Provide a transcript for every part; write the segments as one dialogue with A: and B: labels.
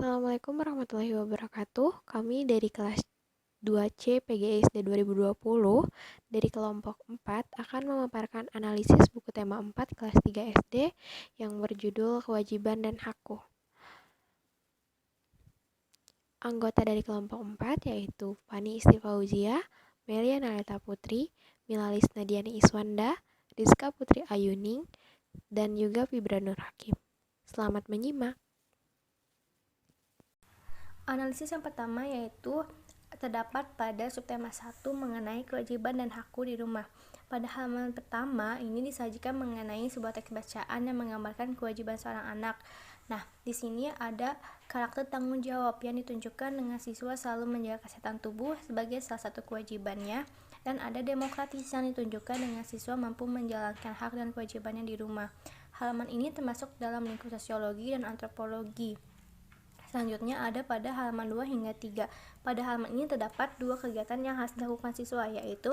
A: Assalamualaikum warahmatullahi wabarakatuh. Kami dari kelas 2C PGSD 2020 dari kelompok 4 akan memaparkan analisis buku tema 4 kelas 3 SD yang berjudul Kewajiban dan Hakku. Anggota dari kelompok 4 yaitu Fani Istifauzia, Melia Naleta Putri, Milalis Nadiani Iswanda, Rizka Putri Ayuning, dan juga Fibra Nur Hakim. Selamat menyimak.
B: Analisis yang pertama yaitu terdapat pada subtema 1 mengenai kewajiban dan hakku di rumah. Pada halaman pertama ini disajikan mengenai sebuah teks bacaan yang menggambarkan kewajiban seorang anak. Nah, di sini ada karakter tanggung jawab yang ditunjukkan dengan siswa selalu menjaga kesehatan tubuh sebagai salah satu kewajibannya, dan ada demokratis yang ditunjukkan dengan siswa mampu menjalankan hak dan kewajibannya di rumah. Halaman ini termasuk dalam lingkup sosiologi dan antropologi. Selanjutnya ada pada halaman 2 hingga 3. Pada halaman ini terdapat dua kegiatan yang harus dilakukan siswa, yaitu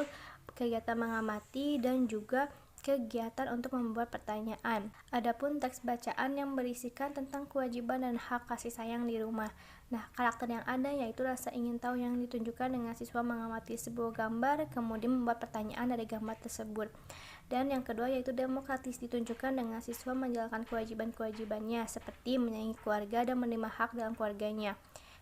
B: kegiatan mengamati dan juga kegiatan untuk membuat pertanyaan. Adapun teks bacaan yang berisikan tentang kewajiban dan hak kasih sayang di rumah. Nah, karakter yang ada yaitu rasa ingin tahu yang ditunjukkan dengan siswa mengamati sebuah gambar, kemudian membuat pertanyaan dari gambar tersebut. Dan yang kedua yaitu demokratis, ditunjukkan dengan siswa menjalankan kewajiban-kewajibannya seperti menyayangi keluarga dan menerima hak dalam keluarganya.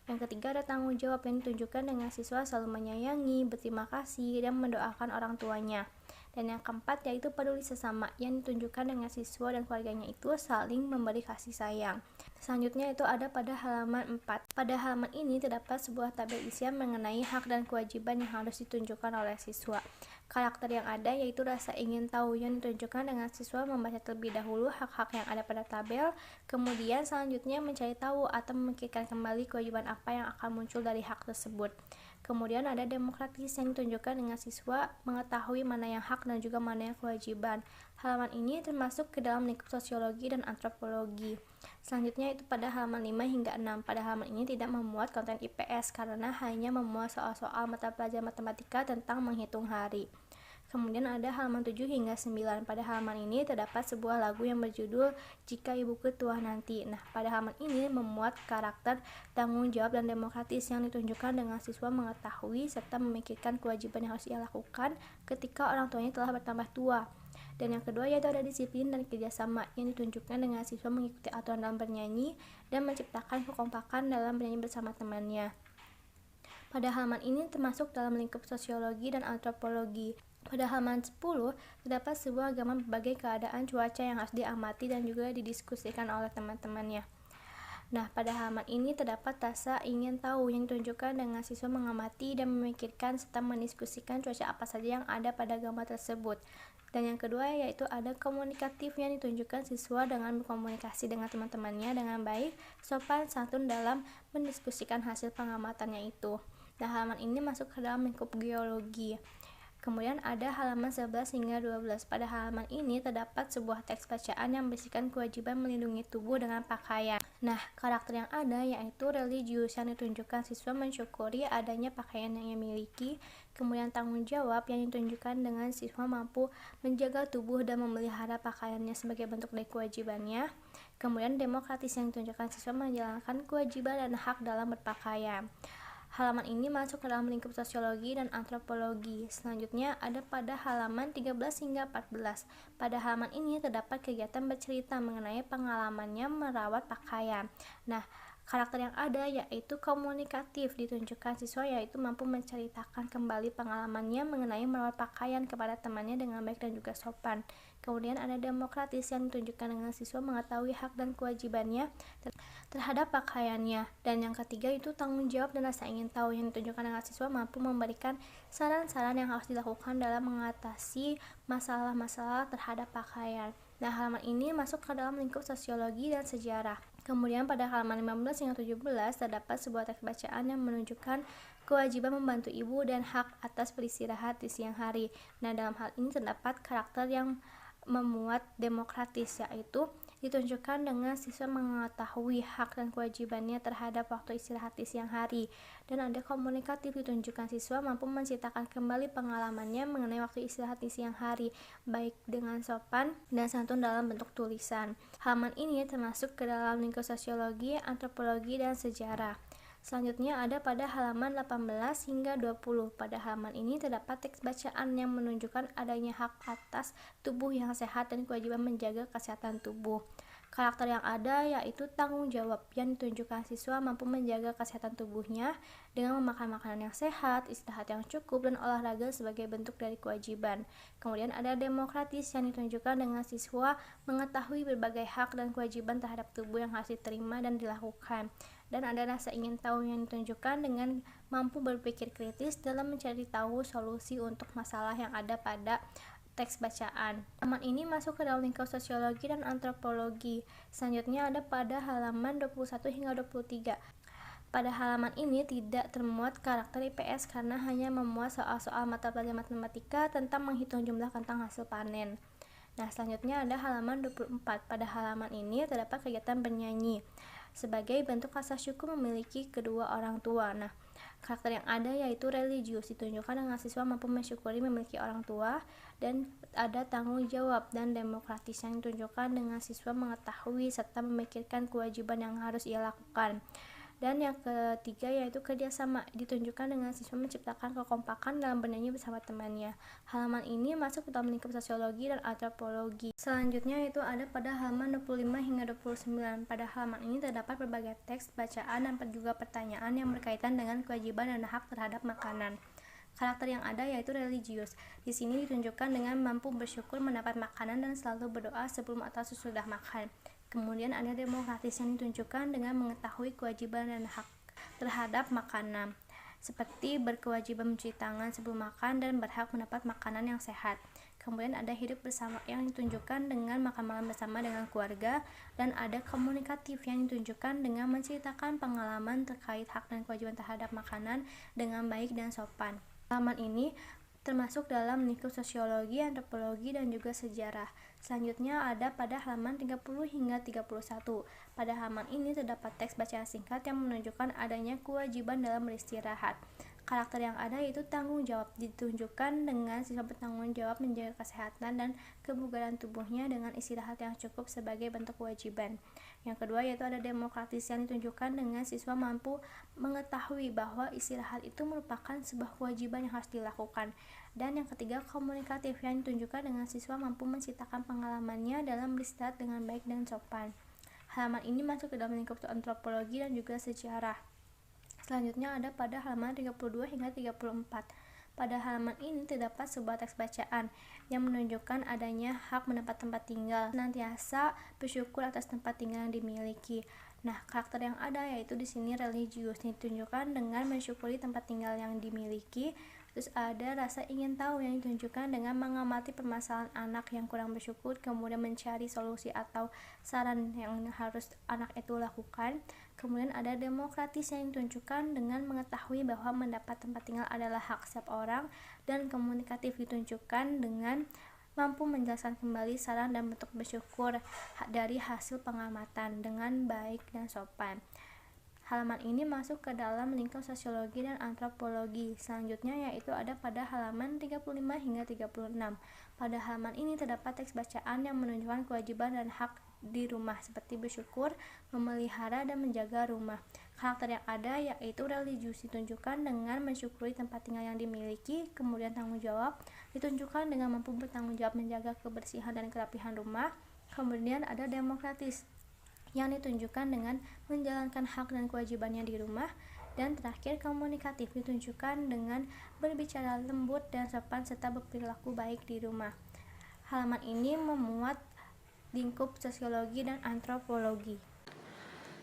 B: Yang ketiga ada tanggung jawab yang ditunjukkan dengan siswa selalu menyayangi, berterima kasih, dan mendoakan orang tuanya. Dan yang keempat yaitu peduli sesama yang ditunjukkan dengan siswa dan keluarganya itu saling memberi kasih sayang. Selanjutnya itu ada pada halaman 4. Pada halaman ini terdapat sebuah tabel isian mengenai hak dan kewajiban yang harus ditunjukkan oleh siswa. Karakter yang ada yaitu rasa ingin tahu yang ditunjukkan dengan siswa membaca terlebih dahulu hak-hak yang ada pada tabel, kemudian selanjutnya mencari tahu atau memikirkan kembali kewajiban apa yang akan muncul dari hak tersebut. Kemudian ada demokratis yang ditunjukkan dengan siswa mengetahui mana yang hak dan juga mana yang kewajiban. Halaman ini termasuk ke dalam lingkup sosiologi dan antropologi. Selanjutnya itu pada halaman 5 hingga 6. Pada halaman ini tidak memuat konten IPS karena hanya memuat soal-soal mata pelajaran matematika tentang menghitung hari. Kemudian ada halaman 7 hingga 9. Pada halaman ini terdapat sebuah lagu yang berjudul Jika Ibuku Tua Nanti. Nah, pada halaman ini memuat karakter tanggung jawab dan demokratis yang ditunjukkan dengan siswa mengetahui serta memikirkan kewajiban yang harus ia lakukan ketika orang tuanya telah bertambah tua. Dan yang kedua yaitu ada disiplin dan kerjasama yang ditunjukkan dengan siswa mengikuti aturan dalam bernyanyi dan menciptakan kekompakan dalam bernyanyi bersama temannya. Pada halaman ini termasuk dalam lingkup sosiologi dan antropologi. Pada halaman 10 terdapat sebuah gambar berbagai keadaan cuaca yang harus diamati dan juga didiskusikan oleh teman-temannya. Nah, pada halaman ini terdapat rasa ingin tahu yang ditunjukkan dengan siswa mengamati dan memikirkan serta mendiskusikan cuaca apa saja yang ada pada gambar tersebut. Dan yang kedua yaitu ada komunikatif yang ditunjukkan siswa dengan berkomunikasi dengan teman-temannya dengan baik, sopan, santun dalam mendiskusikan hasil pengamatannya itu. Nah, halaman ini masuk ke dalam lingkup geologi. Kemudian ada halaman 11 hingga 12. Pada halaman ini terdapat sebuah teks bacaan yang berisikan kewajiban melindungi tubuh dengan pakaian. Nah, karakter yang ada yaitu religius yang ditunjukkan siswa mensyukuri adanya pakaian yang ia miliki. Kemudian tanggung jawab yang ditunjukkan dengan siswa mampu menjaga tubuh dan memelihara pakaiannya sebagai bentuk dari kewajibannya. Kemudian demokratis yang ditunjukkan siswa menjalankan kewajiban dan hak dalam berpakaian. Halaman ini masuk ke dalam lingkup sosiologi dan antropologi. Selanjutnya ada pada halaman 13 hingga 14. Pada halaman ini terdapat kegiatan bercerita mengenai pengalamannya merawat pakaian. Nah, karakter yang ada yaitu komunikatif, ditunjukkan siswa yaitu mampu menceritakan kembali pengalamannya mengenai merawat pakaian kepada temannya dengan baik dan juga sopan. Kemudian ada demokratis yang ditunjukkan dengan siswa mengetahui hak dan kewajibannya terhadap pakaiannya. Dan yang ketiga itu tanggung jawab dan rasa ingin tahu yang ditunjukkan dengan siswa mampu memberikan saran-saran yang harus dilakukan dalam mengatasi masalah-masalah terhadap pakaian. Nah, halaman ini masuk ke dalam lingkup sosiologi dan sejarah. Kemudian pada halaman 15 hingga 17 terdapat sebuah teks bacaan yang menunjukkan kewajiban membantu ibu dan hak atas beristirahat di siang hari. Nah, dalam hal ini terdapat karakter yang memuat demokratis, yaitu ditunjukkan dengan siswa mengetahui hak dan kewajibannya terhadap waktu istirahat di siang hari. Dan ada komunikatif, ditunjukkan siswa mampu menceritakan kembali pengalamannya mengenai waktu istirahat di siang hari, baik dengan sopan dan santun dalam bentuk tulisan. Halaman ini termasuk ke dalam lingkup sosiologi, antropologi, dan sejarah. Selanjutnya ada pada halaman 18 hingga 20. Pada halaman ini terdapat teks bacaan yang menunjukkan adanya hak atas tubuh yang sehat dan kewajiban menjaga kesehatan tubuh. Karakter yang ada yaitu tanggung jawab yang ditunjukkan siswa mampu menjaga kesehatan tubuhnya dengan memakan makanan yang sehat, istirahat yang cukup, dan olahraga sebagai bentuk dari kewajiban. Kemudian ada demokratis yang ditunjukkan dengan siswa mengetahui berbagai hak dan kewajiban terhadap tubuh yang harus diterima dan dilakukan. Dan ada rasa ingin tahu yang ditunjukkan dengan mampu berpikir kritis dalam mencari tahu solusi untuk masalah yang ada pada teks bacaan. Halaman ini masuk ke dalam lingkup sosiologi dan antropologi. Selanjutnya ada pada halaman 21 hingga 23. Pada halaman ini tidak termuat karakter IPS karena hanya memuat soal-soal mata pelajaran matematika tentang menghitung jumlah kentang hasil panen. Nah, selanjutnya ada halaman 24. Pada halaman ini terdapat kegiatan bernyanyi sebagai bentuk rasa syukur memiliki kedua orang tua. Nah, karakter yang ada yaitu religius, ditunjukkan dengan siswa mampu mensyukuri memiliki orang tua, dan ada tanggung jawab dan demokratis yang ditunjukkan dengan siswa mengetahui serta memikirkan kewajiban yang harus ia lakukan. Dan yang ketiga yaitu kerjasama, ditunjukkan dengan siswa menciptakan kekompakan dalam bernyanyi bersama temannya. Halaman ini masuk ke dalam lingkup sosiologi dan antropologi. Selanjutnya itu ada pada halaman 25 hingga 29. Pada halaman ini terdapat berbagai teks bacaan dan juga pertanyaan yang berkaitan dengan kewajiban dan hak terhadap makanan. Karakter yang ada yaitu religius. Di sini ditunjukkan dengan mampu bersyukur mendapat makanan dan selalu berdoa sebelum atau sesudah makan. Kemudian ada demokratis yang ditunjukkan dengan mengetahui kewajiban dan hak terhadap makanan, seperti berkewajiban mencuci tangan sebelum makan dan berhak mendapat makanan yang sehat. Kemudian ada hidup bersama yang ditunjukkan dengan makan malam bersama dengan keluarga, dan ada komunikatif yang ditunjukkan dengan menceritakan pengalaman terkait hak dan kewajiban terhadap makanan dengan baik dan sopan. Halaman ini termasuk dalam lingkup sosiologi, antropologi, dan juga sejarah. Selanjutnya ada pada halaman 30 hingga 31. Pada halaman ini terdapat teks bacaan singkat yang menunjukkan adanya kewajiban dalam beristirahat. Karakter yang ada yaitu tanggung jawab, ditunjukkan dengan siswa bertanggung jawab menjaga kesehatan dan kebugaran tubuhnya dengan istirahat yang cukup sebagai bentuk kewajiban. Yang kedua yaitu ada demokratis yang ditunjukkan dengan siswa mampu mengetahui bahwa istirahat itu merupakan sebuah kewajiban yang harus dilakukan. Dan yang ketiga komunikatif yang ditunjukkan dengan siswa mampu menceritakan pengalamannya dalam beristirahat dengan baik dan sopan. Halaman ini masuk ke dalam lingkup antropologi dan juga sejarah. Selanjutnya ada pada halaman 32 hingga 34. Pada halaman ini terdapat sebuah teks bacaan yang menunjukkan adanya hak mendapat tempat tinggal, senantiasa bersyukur atas tempat tinggal yang dimiliki. Nah, karakter yang ada yaitu di sini religius, ditunjukkan dengan mensyukuri tempat tinggal yang dimiliki. Terus ada rasa ingin tahu yang ditunjukkan dengan mengamati permasalahan anak yang kurang bersyukur, kemudian mencari solusi atau saran yang harus anak itu lakukan. Kemudian ada demokratis yang ditunjukkan dengan mengetahui bahwa mendapat tempat tinggal adalah hak setiap orang, dan komunikatif ditunjukkan dengan mampu menjelaskan kembali saran dan bentuk bersyukur dari hasil pengamatan dengan baik dan sopan. Halaman ini masuk ke dalam lingkup sosiologi dan antropologi. Selanjutnya yaitu ada pada halaman 35 hingga 36. Pada halaman ini terdapat teks bacaan yang menunjukkan kewajiban dan hak di rumah seperti bersyukur, memelihara, dan menjaga rumah. Karakter yang ada yaitu religius, ditunjukkan dengan mensyukuri tempat tinggal yang dimiliki. Kemudian tanggung jawab ditunjukkan dengan mampu bertanggung jawab menjaga kebersihan dan kerapihan rumah. Kemudian ada demokratis yang ditunjukkan dengan menjalankan hak dan kewajibannya di rumah. Dan terakhir komunikatif ditunjukkan dengan berbicara lembut dan sopan serta berperilaku baik di rumah. Halaman ini memuat lingkup sosiologi dan antropologi.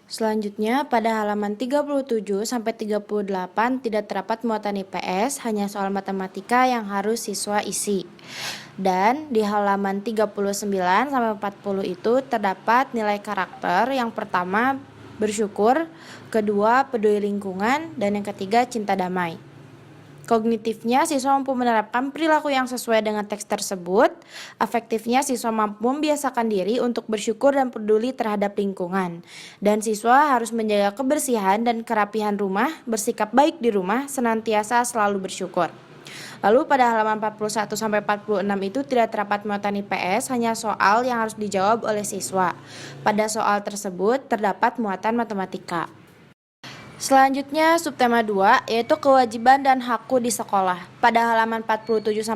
C: Selanjutnya, pada halaman 37 sampai 38 tidak terdapat muatan IPS, hanya soal matematika yang harus siswa isi. Dan di halaman 39 sampai 40 itu terdapat nilai karakter. Yang pertama, bersyukur, kedua, peduli lingkungan, dan yang ketiga, cinta damai. Kognitifnya, siswa mampu menerapkan perilaku yang sesuai dengan teks tersebut. Afektifnya, siswa mampu membiasakan diri untuk bersyukur dan peduli terhadap lingkungan. Dan siswa harus menjaga kebersihan dan kerapihan rumah, bersikap baik di rumah, senantiasa selalu bersyukur. Lalu pada halaman 41-46 itu tidak terdapat muatan IPS, hanya soal yang harus dijawab oleh siswa. Pada soal tersebut terdapat muatan matematika. Selanjutnya subtema 2 yaitu kewajiban dan hakku di sekolah. Pada halaman 47-48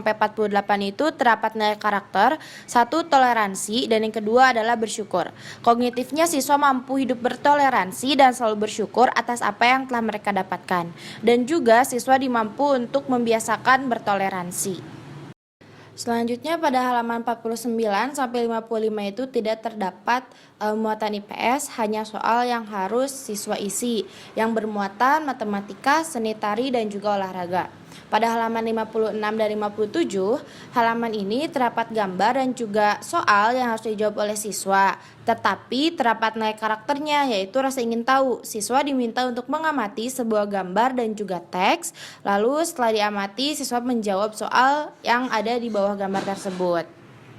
C: itu terdapat nilai karakter, 1 toleransi dan yang kedua adalah bersyukur. Kognitifnya siswa mampu hidup bertoleransi dan selalu bersyukur atas apa yang telah mereka dapatkan. Dan juga siswa dimampu untuk membiasakan bertoleransi. Selanjutnya pada halaman 49-55 itu tidak terdapat muatan IPS, hanya soal yang harus siswa isi yang bermuatan matematika, seni tari dan juga olahraga. Pada halaman 56 dan 57, halaman ini terdapat gambar dan juga soal yang harus dijawab oleh siswa. Tetapi terdapat nilai karakternya, yaitu rasa ingin tahu. Siswa diminta untuk mengamati sebuah gambar dan juga teks. Lalu setelah diamati, siswa menjawab soal yang ada di bawah gambar tersebut.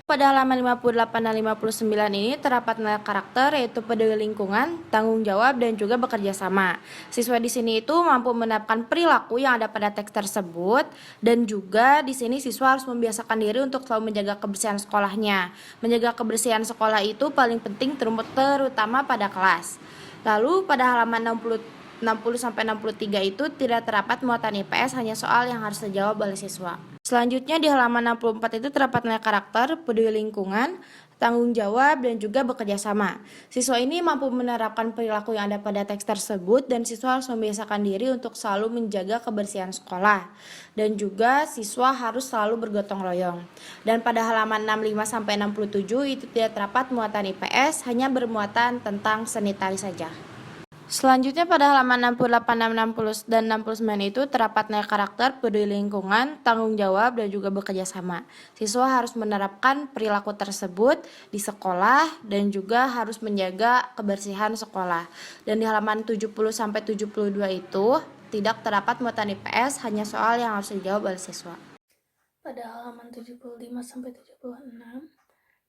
C: Pada halaman 58 dan 59 ini terdapat nilai karakter yaitu peduli lingkungan, tanggung jawab dan juga bekerja sama. Siswa di sini itu mampu menerapkan perilaku yang ada pada teks tersebut dan juga di sini siswa harus membiasakan diri untuk selalu menjaga kebersihan sekolahnya. Menjaga kebersihan sekolah itu paling penting terutama pada kelas. Lalu pada halaman 60-63 itu tidak terdapat muatan IPS, hanya soal yang harus dijawab oleh siswa. Selanjutnya di halaman 64 itu terdapat nilai karakter, peduli lingkungan, tanggung jawab, dan juga bekerja sama. Siswa ini mampu menerapkan perilaku yang ada pada teks tersebut dan siswa harus membiasakan diri untuk selalu menjaga kebersihan sekolah. Dan juga siswa harus selalu bergotong royong. Dan pada halaman 65-67 itu tidak terdapat muatan IPS, hanya bermuatan tentang seni tari saja. Selanjutnya pada halaman 68, 60 dan 69 itu terdapat nilai karakter, peduli lingkungan, tanggung jawab dan juga bekerja sama. Siswa harus menerapkan perilaku tersebut di sekolah dan juga harus menjaga kebersihan sekolah. Dan di halaman 70-72 itu tidak terdapat muatan IPS, hanya soal yang harus dijawab oleh siswa.
B: Pada halaman 75-76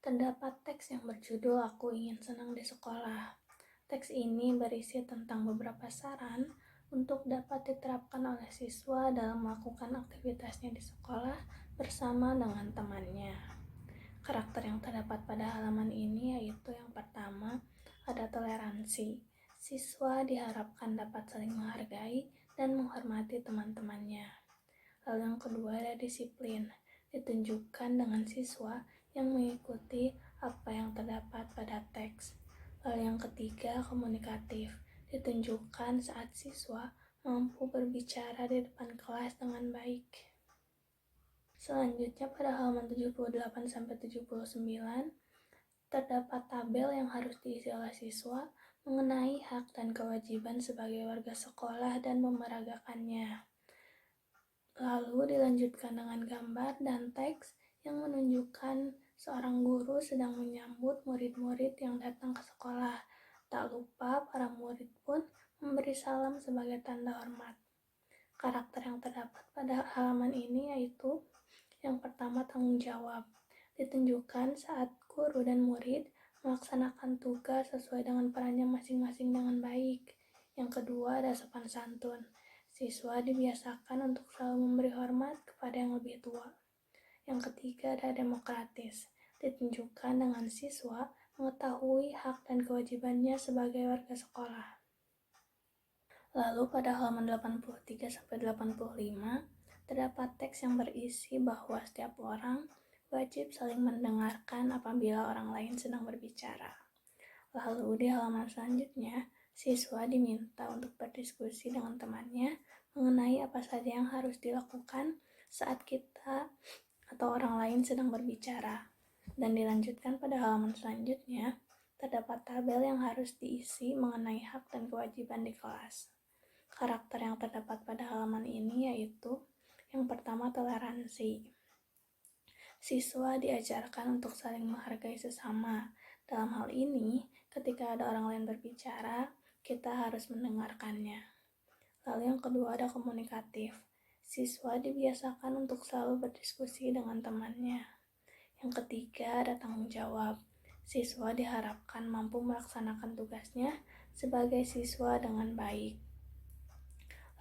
B: terdapat teks yang berjudul Aku Ingin Senang di Sekolah. Teks ini berisi tentang beberapa saran untuk dapat diterapkan oleh siswa dalam melakukan aktivitasnya di sekolah bersama dengan temannya. Karakter yang terdapat pada halaman ini yaitu yang pertama, ada toleransi. Siswa diharapkan dapat saling menghargai dan menghormati teman-temannya. Lalu yang kedua ada disiplin, ditunjukkan dengan siswa yang mengikuti apa yang terdapat pada teks. Lalu yang ketiga, komunikatif, ditunjukkan saat siswa mampu berbicara di depan kelas dengan baik. Selanjutnya pada halaman 78-79 terdapat tabel yang harus diisi oleh siswa mengenai hak dan kewajiban sebagai warga sekolah dan memeragakannya. Lalu dilanjutkan dengan gambar dan teks yang menunjukkan seorang guru sedang menyambut murid-murid yang datang ke sekolah. Tak lupa para murid pun memberi salam sebagai tanda hormat. Karakter yang terdapat pada halaman ini yaitu yang pertama, tanggung jawab. Ditunjukkan saat guru dan murid melaksanakan tugas sesuai dengan perannya masing-masing dengan baik. Yang kedua, ada sopan santun. Siswa dibiasakan untuk selalu memberi hormat kepada yang lebih tua. Yang ketiga, ada demokratis. Ditunjukkan dengan siswa mengetahui hak dan kewajibannya sebagai warga sekolah. Lalu pada halaman 83-85 terdapat teks yang berisi bahwa setiap orang wajib saling mendengarkan apabila orang lain sedang berbicara. Lalu di halaman selanjutnya, siswa diminta untuk berdiskusi dengan temannya mengenai apa saja yang harus dilakukan saat kita atau orang lain sedang berbicara. Dan dilanjutkan pada halaman selanjutnya, terdapat tabel yang harus diisi mengenai hak dan kewajiban di kelas. Karakter yang terdapat pada halaman ini yaitu yang pertama, toleransi. Siswa diajarkan untuk saling menghargai sesama. Dalam hal ini, ketika ada orang lain berbicara, kita harus mendengarkannya. Lalu yang kedua, ada komunikatif.
D: Siswa dibiasakan untuk selalu berdiskusi dengan temannya. Yang ketiga, ada tanggung jawab. Siswa diharapkan mampu melaksanakan tugasnya sebagai siswa dengan baik.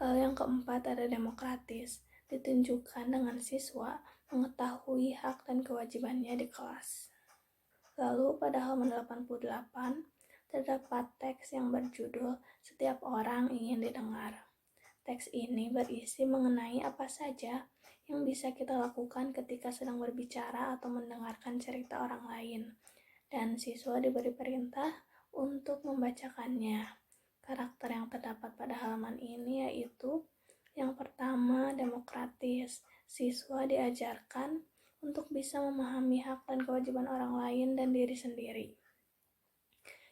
D: Lalu yang keempat, ada demokratis. Ditunjukkan dengan siswa mengetahui hak dan kewajibannya di kelas. Lalu pada halaman 88, terdapat teks yang berjudul "Setiap Orang Ingin Didengar". Teks ini berisi mengenai apa saja yang bisa kita lakukan ketika sedang berbicara atau mendengarkan cerita orang lain, dan siswa diberi perintah untuk membacakannya. Karakter yang terdapat pada halaman ini yaitu yang pertama, demokratis. Siswa diajarkan untuk bisa memahami hak dan kewajiban orang lain dan diri sendiri.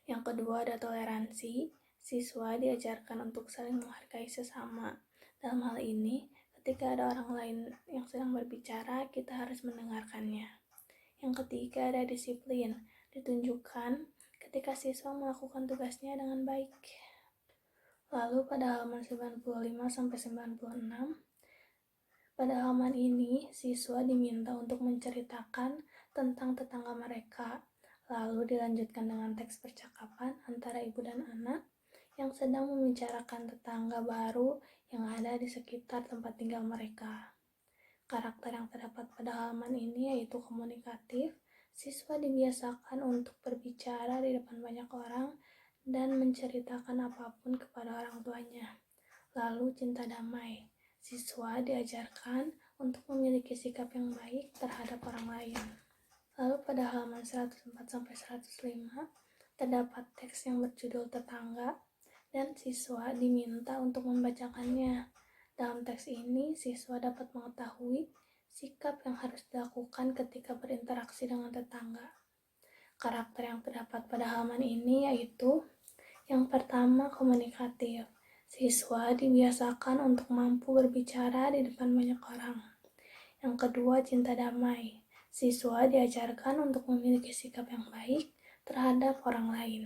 D: Yang kedua, ada toleransi. Siswa diajarkan untuk saling menghargai sesama. Dalam hal ini, ketika ada orang lain yang sedang berbicara, kita harus mendengarkannya. Yang ketiga, ada disiplin. Ditunjukkan ketika siswa melakukan tugasnya dengan baik. Lalu pada halaman 95-96, pada halaman ini siswa diminta untuk menceritakan tentang tetangga mereka. Lalu dilanjutkan dengan teks percakapan antara ibu dan anak yang sedang membicarakan tetangga baru yang ada di sekitar tempat tinggal mereka. Karakter yang terdapat pada halaman ini yaitu komunikatif. Siswa dibiasakan untuk berbicara di depan banyak orang dan menceritakan apapun kepada orang tuanya. Lalu cinta damai. Siswa diajarkan untuk memiliki sikap yang baik terhadap orang lain. Lalu pada halaman 104-105 terdapat teks yang berjudul tetangga dan siswa diminta untuk membacakannya. Dalam teks ini, siswa dapat mengetahui sikap yang harus dilakukan ketika berinteraksi dengan tetangga. Karakter yang terdapat pada halaman ini yaitu yang pertama, komunikatif. Siswa dibiasakan untuk mampu berbicara di depan banyak orang. Yang kedua, cinta damai. Siswa diajarkan untuk memiliki sikap yang baik terhadap orang lain.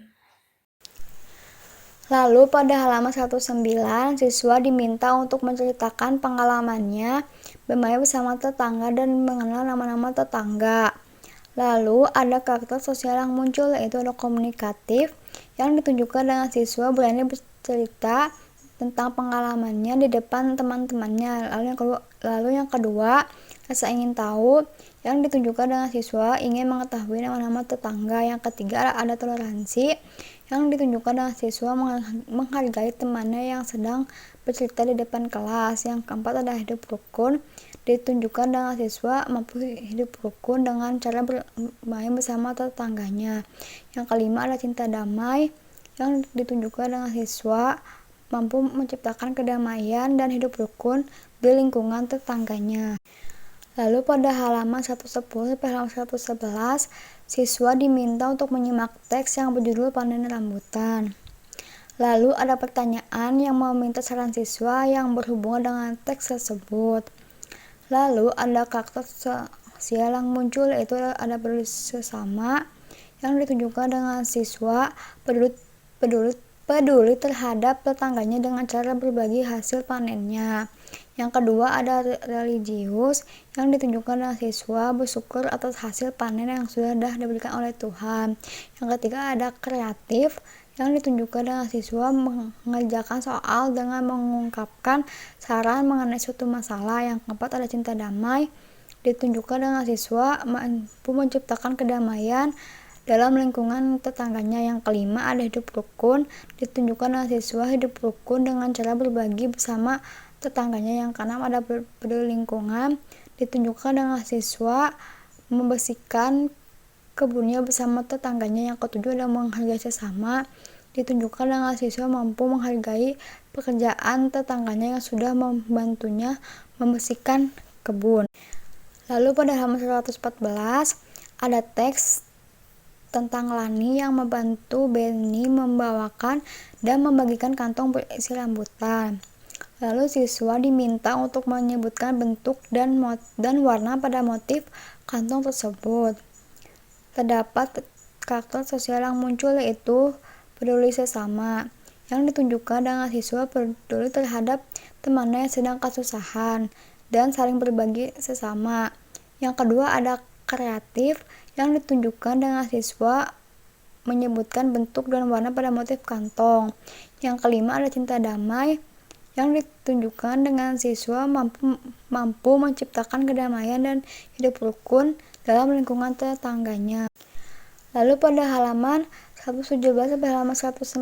B: Lalu pada halaman 109, siswa diminta untuk menceritakan pengalamannya bermain bersama tetangga dan mengenal nama-nama tetangga. Lalu ada karakter sosial yang muncul, yaitu ada komunikatif, yang ditunjukkan dengan siswa berani bercerita tentang pengalamannya di depan teman-temannya. Lalu yang kedua, rasa ingin tahu, yang ditunjukkan dengan siswa ingin mengetahui nama-nama tetangga. Yang ketiga, ada toleransi, yang ditunjukkan dengan siswa menghargai temannya yang sedang bercerita di depan kelas. Yang keempat, ada hidup rukun, ditunjukkan dengan siswa mampu hidup rukun dengan cara bermain bersama tetangganya. Yang kelima, ada cinta damai, yang ditunjukkan dengan siswa mampu menciptakan kedamaian dan hidup rukun di lingkungan tetangganya. Lalu pada halaman 110-111, siswa diminta untuk menyimak teks yang berjudul Panen Rambutan. Lalu ada pertanyaan yang meminta saran siswa yang berhubungan dengan teks tersebut. Lalu ada karakter sosial yang muncul, yaitu ada peduli sesama, yang ditunjukkan dengan siswa peduli terhadap tetangganya dengan cara berbagi hasil panennya. Yang kedua, ada religius, yang ditunjukkan dengan siswa bersyukur atas hasil panen yang sudah diberikan oleh Tuhan. Yang ketiga, ada kreatif, yang ditunjukkan dengan siswa mengerjakan soal dengan mengungkapkan saran mengenai suatu masalah. Yang keempat, ada cinta damai, ditunjukkan dengan siswa mampu menciptakan kedamaian dalam lingkungan tetangganya. Yang kelima, ada hidup rukun, ditunjukkan dengan siswa hidup rukun dengan cara berbagi bersama tetangganya. Yang keenam, ada peduli lingkungan, ditunjukkan dengan siswa membersihkan kebunnya bersama tetangganya. Yang ketujuh, ada menghargai sesama, ditunjukkan dengan siswa mampu menghargai pekerjaan tetangganya yang sudah membantunya membersihkan kebun. Lalu pada halaman 114 ada teks tentang Lani yang membantu Benny membawakan dan membagikan kantong berisi rambutan. Lalu siswa diminta untuk menyebutkan bentuk dan warna pada motif kantong tersebut. Terdapat karakter sosial yang muncul, yaitu peduli sesama, yang ditunjukkan dengan siswa peduli terhadap temannya yang sedang kesusahan dan saling berbagi sesama. Yang kedua ada kreatif yang ditunjukkan dengan siswa menyebutkan bentuk dan warna pada motif kantong. Yang kelima ada cinta damai yang ditunjukkan dengan siswa mampu menciptakan kedamaian dan hidup rukun dalam lingkungan tetangganya. Lalu pada halaman 117 sampai halaman 119,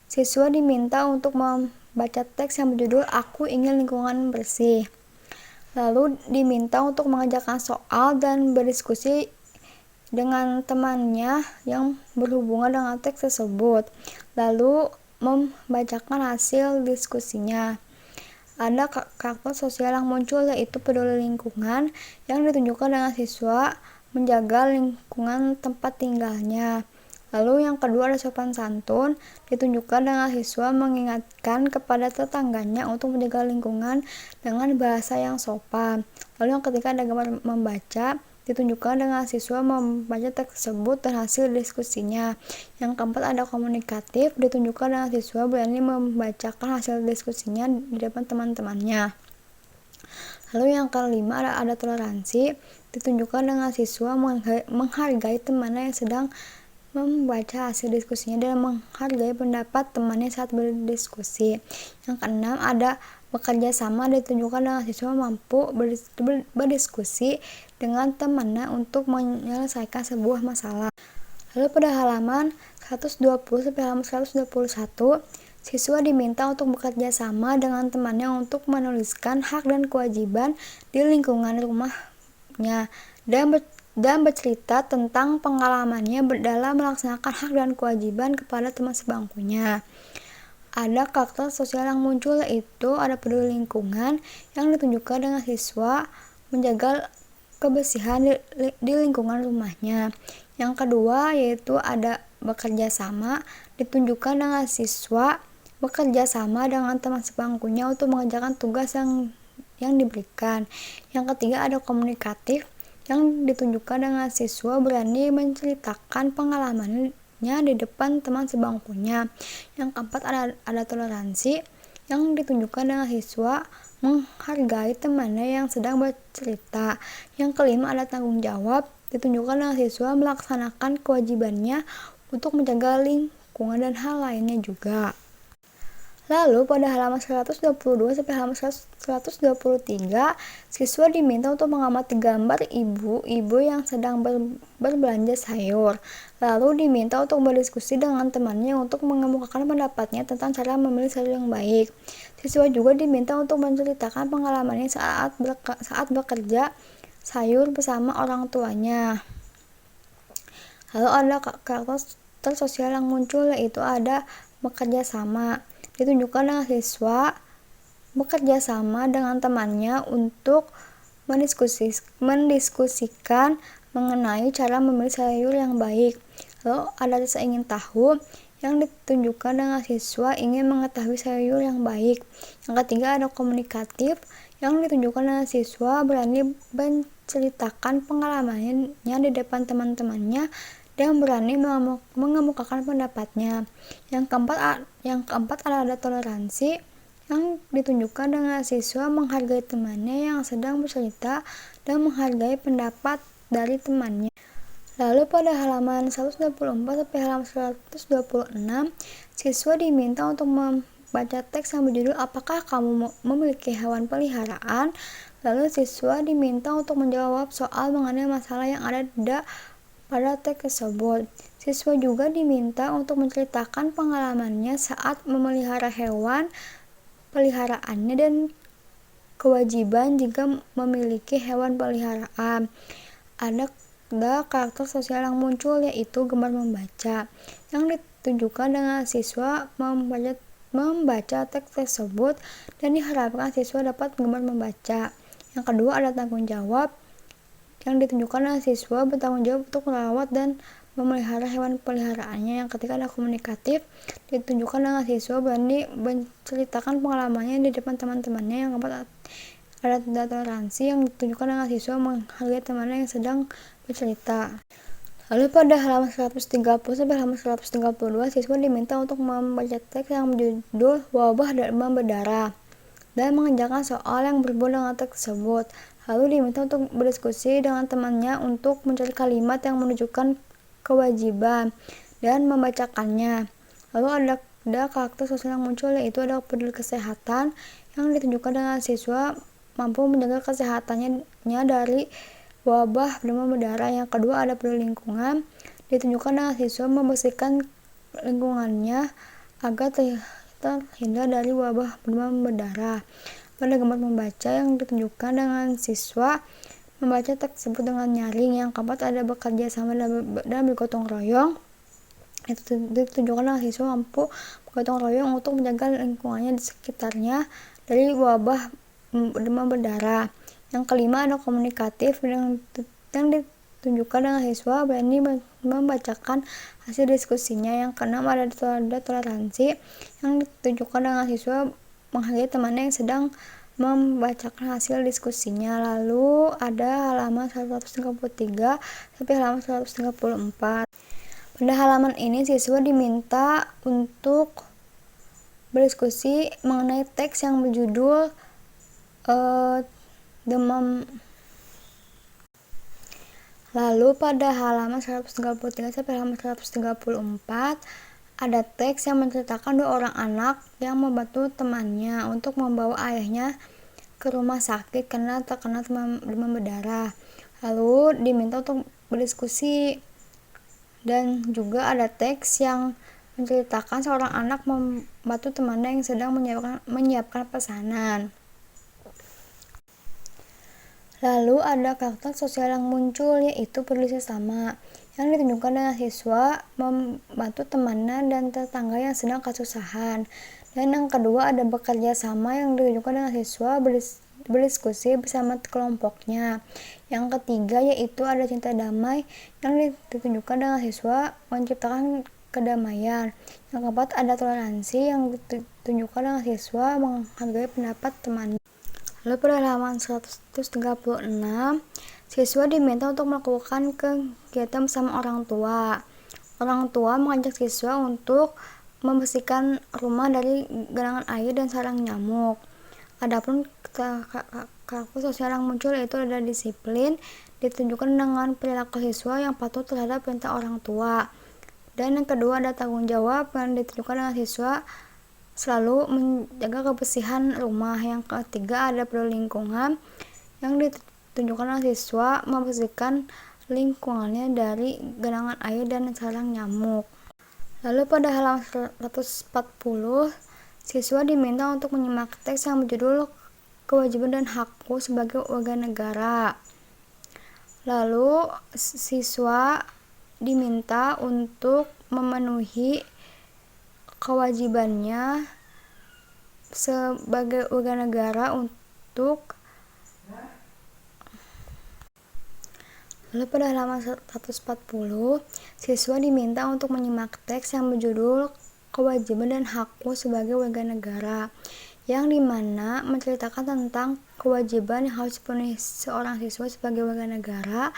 B: siswa diminta untuk membaca teks yang berjudul Aku Ingin Lingkungan Bersih. Lalu diminta untuk mengerjakan soal dan berdiskusi dengan temannya yang berhubungan dengan teks tersebut. Lalu membacakan hasil diskusinya. Ada karakter sosial yang muncul yaitu peduli lingkungan yang ditunjukkan dengan siswa menjaga lingkungan tempat tinggalnya. Lalu yang kedua ada sopan santun, ditunjukkan dengan siswa mengingatkan kepada tetangganya untuk menjaga lingkungan dengan bahasa yang sopan. Lalu yang ketiga ada gambar membaca, ditunjukkan dengan siswa membaca teks tersebut dan hasil diskusinya. Yang keempat ada komunikatif, ditunjukkan dengan siswa berani membacakan hasil diskusinya di depan teman-temannya. Lalu yang kelima ada toleransi, ditunjukkan dengan siswa menghargai temannya yang sedang membaca hasil diskusinya dan menghargai pendapat temannya saat berdiskusi. Yang keenam ada bekerja sama, ditunjukkan dengan siswa mampu berdiskusi dengan temannya untuk menyelesaikan sebuah masalah. Lalu pada halaman 120 sampai halaman 121, siswa diminta untuk bekerja sama dengan temannya untuk menuliskan hak dan kewajiban di lingkungan rumahnya dan bercerita tentang pengalamannya dalam melaksanakan hak dan kewajiban kepada teman sebangkunya. Ada karakter sosial yang muncul yaitu ada peduli lingkungan yang ditunjukkan dengan siswa menjaga kebersihan di lingkungan rumahnya. Yang kedua yaitu ada bekerja sama, ditunjukkan dengan siswa bekerja sama dengan teman sebangkunya untuk mengerjakan tugas yang diberikan. Yang ketiga ada komunikatif yang ditunjukkan dengan siswa berani menceritakan pengalamannya di depan teman sebangkunya. Yang keempat ada toleransi yang ditunjukkan dengan siswa menghargai temannya yang sedang bercerita. Yang kelima ada tanggung jawab, ditunjukkan dengan siswa melaksanakan kewajibannya untuk menjaga lingkungan dan hal lainnya juga. Lalu pada halaman 122 sampai halaman 123, siswa diminta untuk mengamati gambar ibu-ibu yang sedang berbelanja sayur. Lalu diminta untuk berdiskusi dengan temannya untuk mengemukakan pendapatnya tentang cara memilih sayur yang baik. Siswa juga diminta untuk menceritakan pengalamannya saat bekerja sayur bersama orang tuanya. Lalu ada karakter sosial yang muncul yaitu ada bekerja sama, ditunjukkan dengan siswa bekerja sama dengan temannya untuk mendiskusikan mengenai cara memilih sayur yang baik. Lalu ada rasa ingin tahu yang ditunjukkan dengan siswa ingin mengetahui sayur yang baik. Yang ketiga ada komunikatif yang ditunjukkan dengan siswa berani menceritakan pengalamannya di depan teman-temannya dan berani mengemukakan pendapatnya. Yang keempat ada toleransi yang ditunjukkan dengan siswa menghargai temannya yang sedang bercerita dan menghargai pendapat dari temannya. Lalu pada halaman 124 sampai halaman 126, siswa diminta untuk membaca teks yang berjudul Apakah Kamu Memiliki Hewan Peliharaan? Lalu siswa diminta untuk menjawab soal mengenai masalah yang ada pada teks tersebut. Siswa juga diminta untuk menceritakan pengalamannya saat memelihara hewan peliharaannya dan kewajiban jika memiliki hewan peliharaan. Ada karakter sosial yang muncul yaitu gemar membaca yang ditunjukkan dengan siswa membaca teks tersebut dan diharapkan siswa dapat gemar membaca. Yang kedua ada tanggung jawab yang ditunjukkan dengan siswa bertanggung jawab untuk merawat dan memelihara hewan peliharaannya. Yang ketiga ada komunikatif, ditunjukkan dengan siswa berani menceritakan pengalamannya di depan teman-temannya. Yang keempat ada toleransi yang ditunjukkan dengan siswa menghargai temannya yang sedang bercerita. Lalu pada halaman 130 sampai halaman 132, siswa diminta untuk membaca teks yang berjudul Wabah Demam Berdarah. dan mengerjakan soal yang berhubungan dengan teks tersebut. Lalu diminta untuk berdiskusi dengan temannya untuk mencari kalimat yang menunjukkan kewajiban dan membacakannya. Lalu ada karakter sosial yang muncul, yaitu ada peduli kesehatan yang ditunjukkan dengan siswa mampu menjaga kesehatannya dari wabah demam berdarah. Yang kedua ada peduli lingkungan, ditunjukkan dengan siswa membersihkan lingkungannya agar terhindar dari wabah demam berdarah. Pada gambar membaca yang ditunjukkan dengan siswa membaca teks tersebut dengan nyaring. Yang keempat ada bekerja sama dan bergotong royong, ditunjukkan dengan siswa mampu bergotong royong untuk menjaga lingkungannya di sekitarnya dari wabah demam berdarah. Yang kelima ada komunikatif yang ditunjukkan dengan siswa berani membacakan hasil diskusinya. Yang keenam ada toleransi yang ditunjukkan dengan siswa menghargai temannya yang sedang membacakan hasil diskusinya. Lalu ada halaman 133 sampai halaman 134. Pada halaman ini siswa diminta untuk berdiskusi mengenai teks yang berjudul demam. Lalu pada halaman 133 sampai halaman 134 ada teks yang menceritakan dua orang anak yang membantu temannya untuk membawa ayahnya ke rumah sakit karena terkena demam berdarah. Lalu diminta untuk berdiskusi. Dan juga ada teks yang menceritakan seorang anak membantu temannya yang sedang menyiapkan pesanan. Lalu ada karakter sosial yang muncul, yaitu peduli sesama yang ditunjukkan dengan siswa membantu temannya dan tetangga yang sedang kesusahan. Dan yang kedua ada bekerja sama yang ditunjukkan dengan siswa berdiskusi bersama kelompoknya. Yang ketiga yaitu ada cinta damai yang ditunjukkan dengan siswa menciptakan kedamaian. Yang keempat ada toleransi yang ditunjukkan dengan siswa menghargai pendapat temannya. Lalu pada halaman 136 siswa diminta untuk melakukan kegiatan bersama orang tua. Orang tua mengajak siswa untuk membersihkan rumah dari genangan air dan sarang nyamuk. Adapun karakter sosial yang muncul yaitu ada disiplin, ditunjukkan dengan perilaku siswa yang patuh terhadap perintah orang tua. Dan yang kedua ada tanggung jawab yang ditunjukkan dengan siswa selalu menjaga kebersihan rumah. Yang ketiga ada peduli lingkungan yang ditunjukkan dengan siswa membersihkan lingkungannya dari genangan air dan sarang nyamuk. Lalu pada halaman 140 siswa diminta untuk menyimak teks yang berjudul kewajiban dan hakku sebagai warga negara. Lalu siswa diminta untuk memenuhi kewajibannya sebagai warga negara untuk. Lalu pada halaman 140 siswa diminta untuk menyimak teks yang berjudul kewajiban dan hakku sebagai warga negara, yang dimana menceritakan tentang kewajiban yang harus dipenuhi seorang siswa sebagai warga negara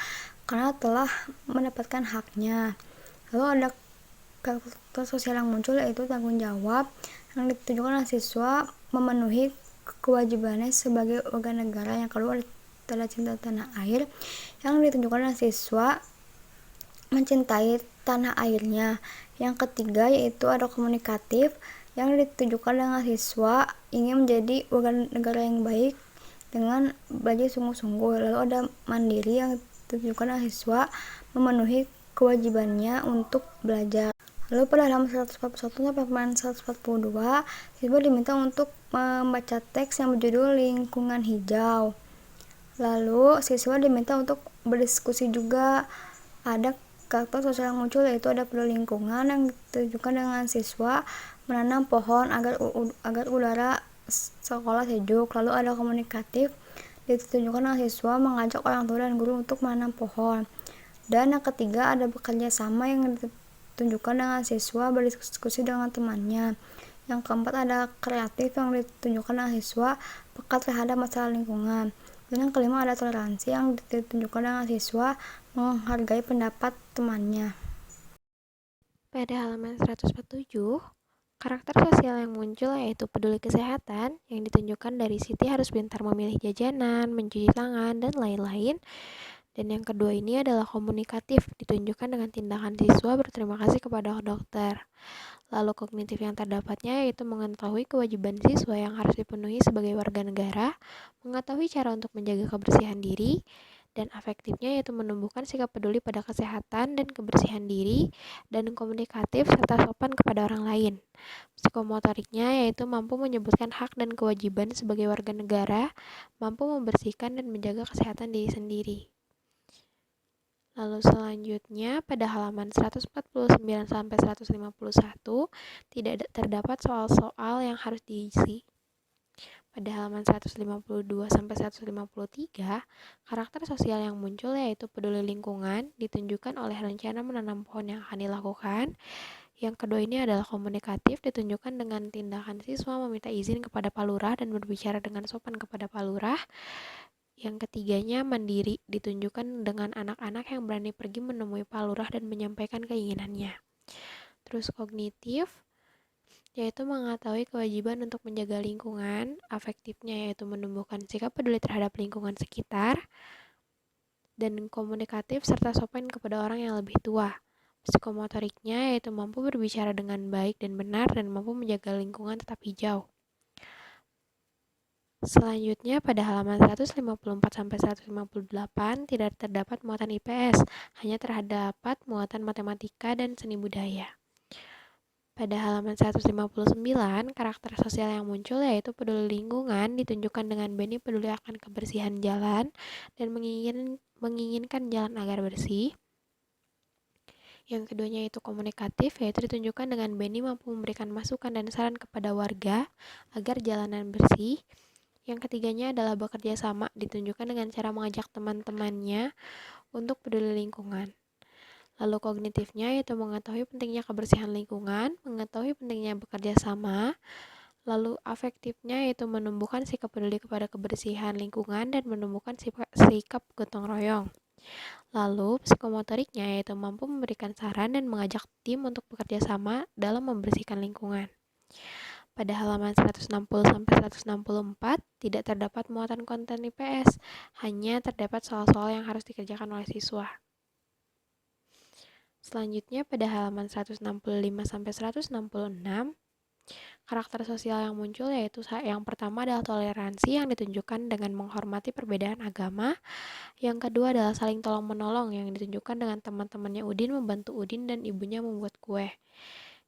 B: karena telah mendapatkan haknya. Lalu ada karakter sosial yang muncul yaitu tanggung jawab yang ditunjukkan oleh siswa memenuhi kewajibannya sebagai warga negara. Yang kedua ada cinta tanah air yang ditunjukkan oleh siswa mencintai tanah airnya. Yang ketiga yaitu ada komunikatif yang ditunjukkan dengan siswa ingin menjadi warga negara yang baik dengan belajar sungguh-sungguh. Lalu ada mandiri yang ditunjukkan oleh siswa memenuhi kewajibannya untuk belajar. Lalu pada halaman 141 sampai halaman 142 siswa diminta untuk membaca teks yang berjudul lingkungan hijau. Lalu siswa diminta untuk berdiskusi juga. Ada karakter sosial yang muncul yaitu ada peduli lingkungan yang ditunjukkan dengan siswa menanam pohon agar udara sekolah sejuk. Lalu ada komunikatif ditunjukkan dengan siswa mengajak orang tua dan guru untuk menanam pohon. Dan yang ketiga ada bekerja sama yang ditunjukkan dengan siswa berdiskusi dengan temannya. Yang keempat ada kreatif yang ditunjukkan dengan siswa peka terhadap masalah lingkungan. Dan yang kelima ada toleransi yang ditunjukkan dengan siswa menghargai pendapat temannya.
A: Pada halaman 147 Karakter sosial yang muncul yaitu peduli kesehatan, yang ditunjukkan dari Siti harus pintar memilih jajanan, mencuci tangan, dan lain-lain. Dan yang kedua ini adalah komunikatif, ditunjukkan dengan tindakan siswa berterima kasih kepada dokter. Lalu kognitif yang terdapatnya yaitu mengetahui kewajiban siswa yang harus dipenuhi sebagai warga negara, mengetahui cara untuk menjaga kebersihan diri, dan afektifnya yaitu menumbuhkan sikap peduli pada kesehatan dan kebersihan diri, dan komunikatif serta sopan kepada orang lain. Psikomotoriknya yaitu mampu menyebutkan hak dan kewajiban sebagai warga negara, mampu membersihkan dan menjaga kesehatan diri sendiri. Lalu selanjutnya pada halaman 149 sampai 151 tidak terdapat soal-soal yang harus diisi. Pada halaman 152 sampai 153, karakter sosial yang muncul yaitu peduli lingkungan ditunjukkan oleh rencana menanam pohon yang akan dilakukan. Yang kedua ini adalah komunikatif, ditunjukkan dengan tindakan siswa meminta izin kepada Pak Lurah dan berbicara dengan sopan kepada Pak Lurah. Yang ketiganya mandiri, ditunjukkan dengan anak-anak yang berani pergi menemui Pak Lurah dan menyampaikan keinginannya. Terus kognitif, yaitu mengetahui kewajiban untuk menjaga lingkungan, afektifnya yaitu menumbuhkan sikap peduli terhadap lingkungan sekitar, dan komunikatif serta sopan kepada orang yang lebih tua. Psikomotoriknya yaitu mampu berbicara dengan baik dan benar dan mampu menjaga lingkungan tetap hijau. Selanjutnya pada halaman 154 sampai 158 tidak terdapat muatan IPS, hanya terdapat muatan matematika dan seni budaya. Pada halaman 159, karakter sosial yang muncul yaitu peduli lingkungan ditunjukkan dengan Benny peduli akan kebersihan jalan dan menginginkan jalan agar bersih. Yang keduanya yaitu komunikatif, yaitu ditunjukkan dengan Benny mampu memberikan masukan dan saran kepada warga agar jalanan bersih. Yang ketiganya adalah bekerja sama, ditunjukkan dengan cara mengajak teman-temannya untuk peduli lingkungan. Lalu kognitifnya yaitu mengetahui pentingnya kebersihan lingkungan, mengetahui pentingnya bekerja sama. Lalu afektifnya yaitu menumbuhkan sikap peduli kepada kebersihan lingkungan dan menumbuhkan sikap gotong royong. Lalu psikomotoriknya yaitu mampu memberikan saran dan mengajak tim untuk bekerja sama dalam membersihkan lingkungan. Pada halaman 160 sampai 164 tidak terdapat muatan konten IPS, hanya terdapat soal-soal yang harus dikerjakan oleh siswa. Selanjutnya pada halaman 165 sampai 166, karakter sosial yang muncul yaitu yang pertama adalah toleransi yang ditunjukkan dengan menghormati perbedaan agama. Yang kedua adalah saling tolong-menolong yang ditunjukkan dengan teman-temannya Udin membantu Udin dan ibunya membuat kue.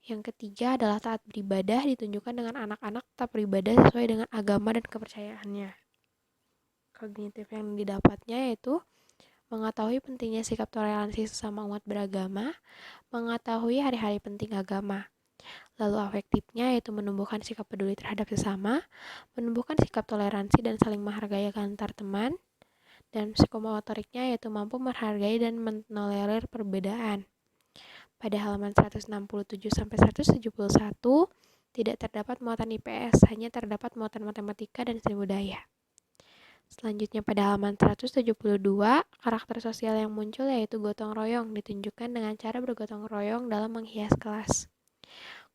A: Yang ketiga adalah taat beribadah ditunjukkan dengan anak-anak tetap beribadah sesuai dengan agama dan kepercayaannya. Kognitif yang didapatnya yaitu mengetahui pentingnya sikap toleransi sesama umat beragama, mengetahui hari-hari penting agama. Lalu afektifnya yaitu menumbuhkan sikap peduli terhadap sesama, menumbuhkan sikap toleransi dan saling menghargai antar teman, dan psikomotoriknya yaitu mampu menghargai dan menolerir perbedaan. Pada halaman 167 sampai 171 tidak terdapat muatan IPS, hanya terdapat muatan matematika dan seni budaya. Selanjutnya pada halaman 172, karakter sosial yang muncul yaitu gotong royong, ditunjukkan dengan cara bergotong royong dalam menghias kelas.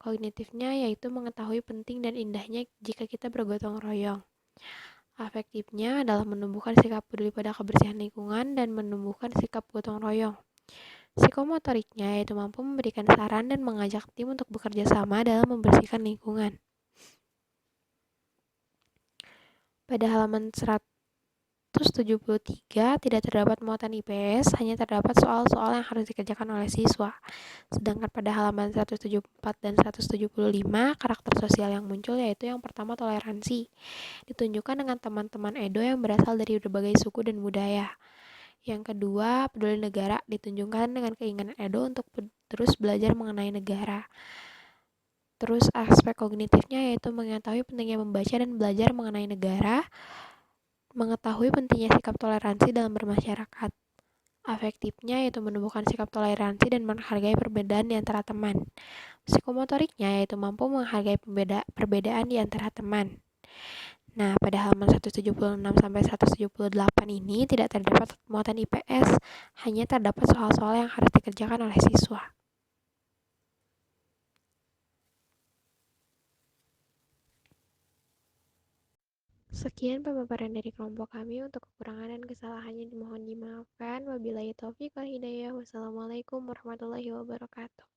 A: Kognitifnya yaitu mengetahui penting dan indahnya jika kita bergotong royong. Afektifnya adalah menumbuhkan sikap peduli pada kebersihan lingkungan dan menumbuhkan sikap gotong royong. Psikomotoriknya yaitu mampu memberikan saran dan mengajak tim untuk bekerja sama dalam membersihkan lingkungan. Pada halaman 173 tidak terdapat muatan IPS, hanya terdapat soal-soal yang harus dikerjakan oleh siswa. Sedangkan pada halaman 174 dan 175, karakter sosial yang muncul yaitu yang pertama toleransi. Ditunjukkan dengan teman-teman Edo yang berasal dari berbagai suku dan budaya. Yang kedua, peduli negara, ditunjukkan dengan keinginan Edo untuk terus belajar mengenai negara. Terus aspek kognitifnya yaitu mengetahui pentingnya membaca dan belajar mengenai negara, mengetahui pentingnya sikap toleransi dalam bermasyarakat. Afektifnya yaitu menumbuhkan sikap toleransi dan menghargai perbedaan di antara teman. Psikomotoriknya yaitu mampu menghargai perbedaan di antara teman. Nah, pada halaman 176 sampai 178 ini tidak terdapat muatan IPS, hanya terdapat soal-soal yang harus dikerjakan oleh siswa. Sekian pemaparan dari kelompok kami. Untuk kekurangan dan kesalahannya dimohon dimaafkan. Wabillahi taufiq wal hidayah. Wassalamualaikum warahmatullahi wabarakatuh.